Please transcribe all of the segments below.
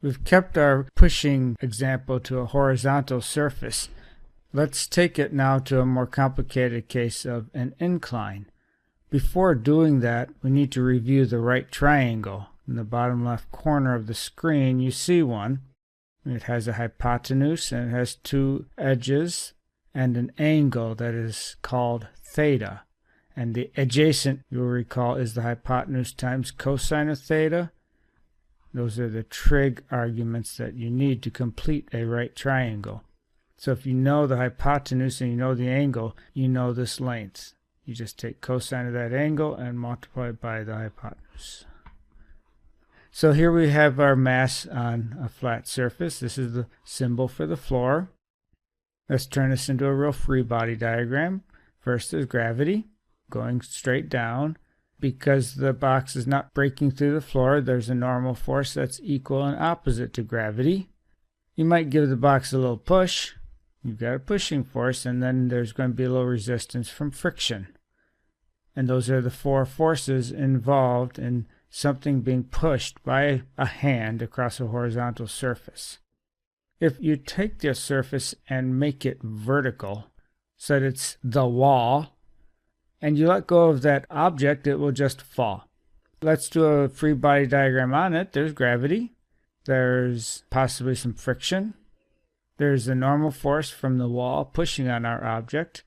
We've kept our pushing example to a horizontal surface. Let's take it now to a more complicated case of an incline. Before doing that, we need to review the right triangle. In the bottom left corner of the screen, you see one. It has a hypotenuse and it has two edges and an angle that is called theta. And the adjacent, you'll recall, is the hypotenuse times cosine of theta. Those are the trig arguments that you need to complete a right triangle. So if you know the hypotenuse and you know the angle, you know this length. You just take cosine of that angle and multiply it by the hypotenuse. So here we have our mass on a flat surface. This is the symbol for the floor. Let's turn this into a real free body diagram. First is gravity, going straight down. Because the box is not breaking through the floor, there's a normal force that's equal and opposite to gravity. You might give the box a little push. You've got a pushing force, and then there's going to be a little resistance from friction. And those are the four forces involved in something being pushed by a hand across a horizontal surface. If you take this surface and make it vertical, so that it's the wall, and you let go of that object, it will just fall. Let's do a free body diagram on it. There's gravity. There's possibly some friction. There's a normal force from the wall pushing on our object.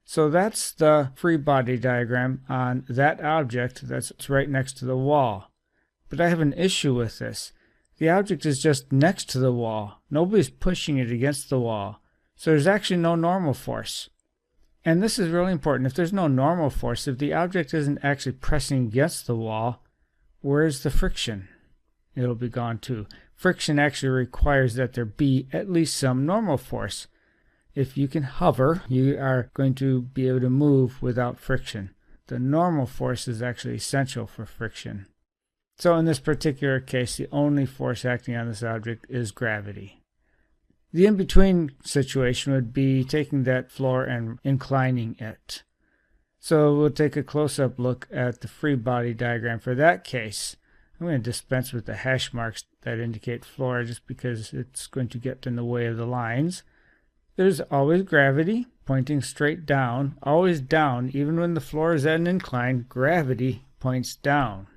So that's the free body diagram on that object that's right next to the wall. But I have an issue with this. The object is just next to the wall. Nobody's pushing it against the wall. So there's actually no normal force. And this is really important. If there's no normal force, if the object isn't actually pressing against the wall, where's the friction? It'll be gone too. Friction actually requires that there be at least some normal force. If you can hover, you are going to be able to move without friction. The normal force is actually essential for friction. So in this particular case, the only force acting on this object is gravity. The in-between situation would be taking that floor and inclining it. So we'll take a close-up look at the free body diagram for that case. I'm going to dispense with the hash marks that indicate floor just because it's going to get in the way of the lines. There's always gravity pointing straight down, always down. Even when the floor is at an incline, gravity points down.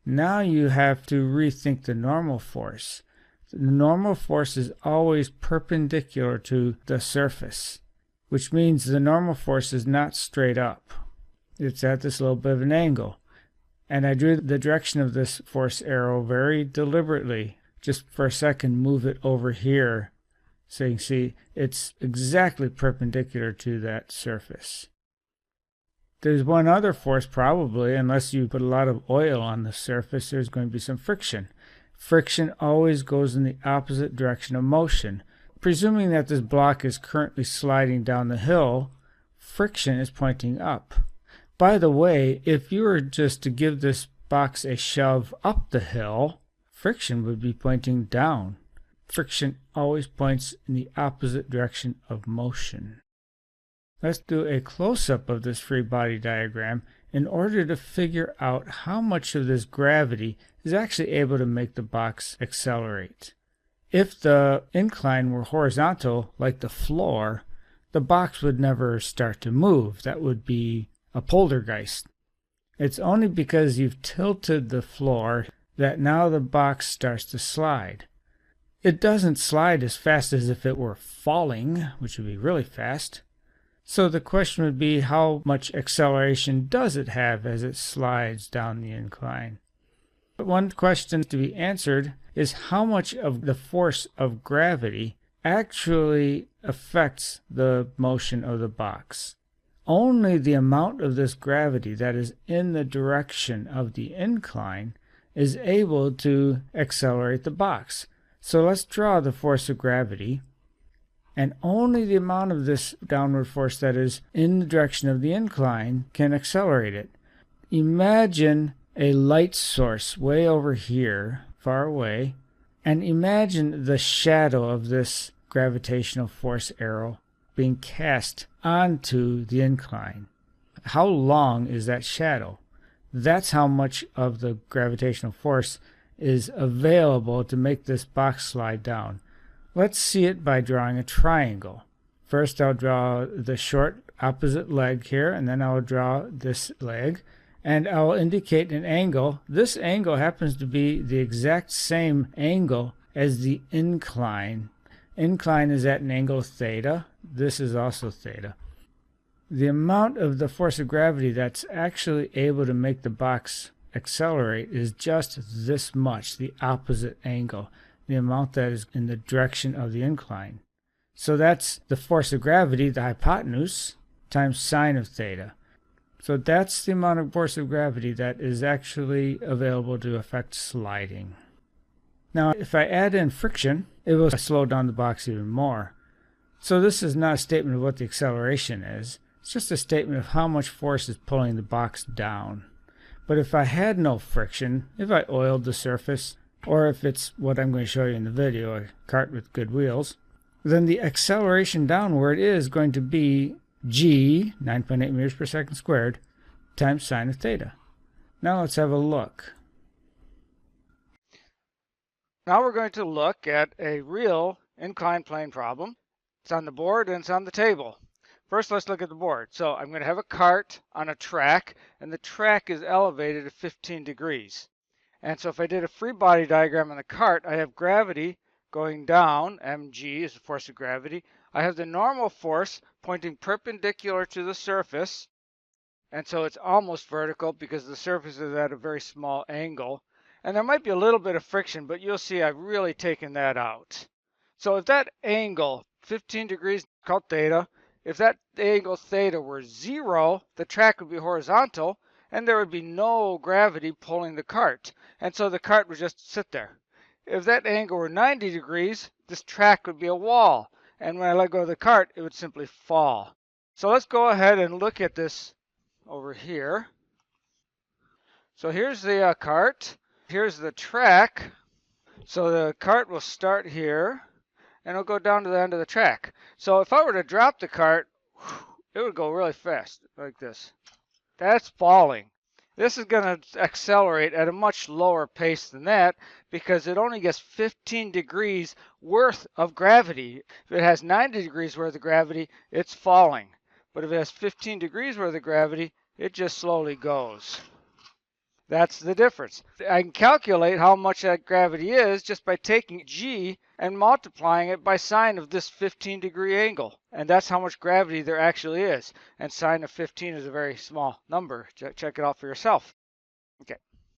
Now you have to rethink the normal force. The normal force is always perpendicular to the surface, which means the normal force is not straight up. It's at this little bit of an angle. And I drew the direction of this force arrow very deliberately. Just for a second, move it over here. So you can see it's exactly perpendicular to that surface. There's one other force probably, unless you put a lot of oil on the surface, there's going to be some friction. Friction always goes in the opposite direction of motion. Presuming that this block is currently sliding down the hill, friction is pointing up. By the way, if you were just to give this box a shove up the hill, friction would be pointing down. Friction always points in the opposite direction of motion. Let's do a close-up of this free body diagram in order to figure out how much of this gravity is actually able to make the box accelerate. If the incline were horizontal, like the floor, the box would never start to move. That would be a poltergeist. It's only because you've tilted the floor that now the box starts to slide. It doesn't slide as fast as if it were falling, which would be really fast. So the question would be, how much acceleration does it have as it slides down the incline? But one question to be answered is how much of the force of gravity actually affects the motion of the box. Only the amount of this gravity that is in the direction of the incline is able to accelerate the box. So let's draw the force of gravity, and only the amount of this downward force that is in the direction of the incline can accelerate it. Imagine a light source way over here, far away, and imagine the shadow of this gravitational force arrow being cast onto the incline. How long is that shadow? That's how much of the gravitational force is available to make this box slide down. Let's see it by drawing a triangle. First I'll draw the short opposite leg here, and then I'll draw this leg, and I'll indicate an angle. This angle happens to be the exact same angle as the incline. Incline is at an angle theta. This is also theta. The amount of the force of gravity that's actually able to make the box accelerate is just this much, the opposite angle, the amount that is in the direction of the incline. So that's the force of gravity, the hypotenuse, times sine of theta. So that's the amount of force of gravity that is actually available to affect sliding. Now, if I add in friction, it will slow down the box even more. So this is not a statement of what the acceleration is. It's just a statement of how much force is pulling the box down. But if I had no friction, if I oiled the surface, or if it's what I'm going to show you in the video, a cart with good wheels, then the acceleration downward is going to be g, 9.8 meters per second squared, times sine of theta. Now let's have a look. Now we're going to look at a real inclined plane problem. It's on the board and it's on the table. First, let's look at the board. So I'm going to have a cart on a track, and the track is elevated at 15 degrees. And so if I did a free body diagram on the cart, I have gravity going down, mg is the force of gravity. I have the normal force pointing perpendicular to the surface, and so it's almost vertical because the surface is at a very small angle. And there might be a little bit of friction, but you'll see I've really taken that out. So if that angle, 15 degrees called theta, if that angle theta were 0, the track would be horizontal, and there would be no gravity pulling the cart. And so the cart would just sit there. If that angle were 90 degrees, this track would be a wall. And when I let go of the cart, it would simply fall. So let's go ahead and look at this over here. So here's the cart. Here's the track. So the cart will start here, and it'll go down to the end of the track. So if I were to drop the cart, it would go really fast, like this. That's falling. This is going to accelerate at a much lower pace than that because it only gets 15 degrees worth of gravity. If it has 90 degrees worth of gravity, it's falling. But if it has 15 degrees worth of gravity, it just slowly goes. That's the difference. I can calculate how much that gravity is just by taking g and multiplying it by sine of this 15-degree angle. And that's how much gravity there actually is. And sine of 15 is a very small number. Check it out for yourself. Okay.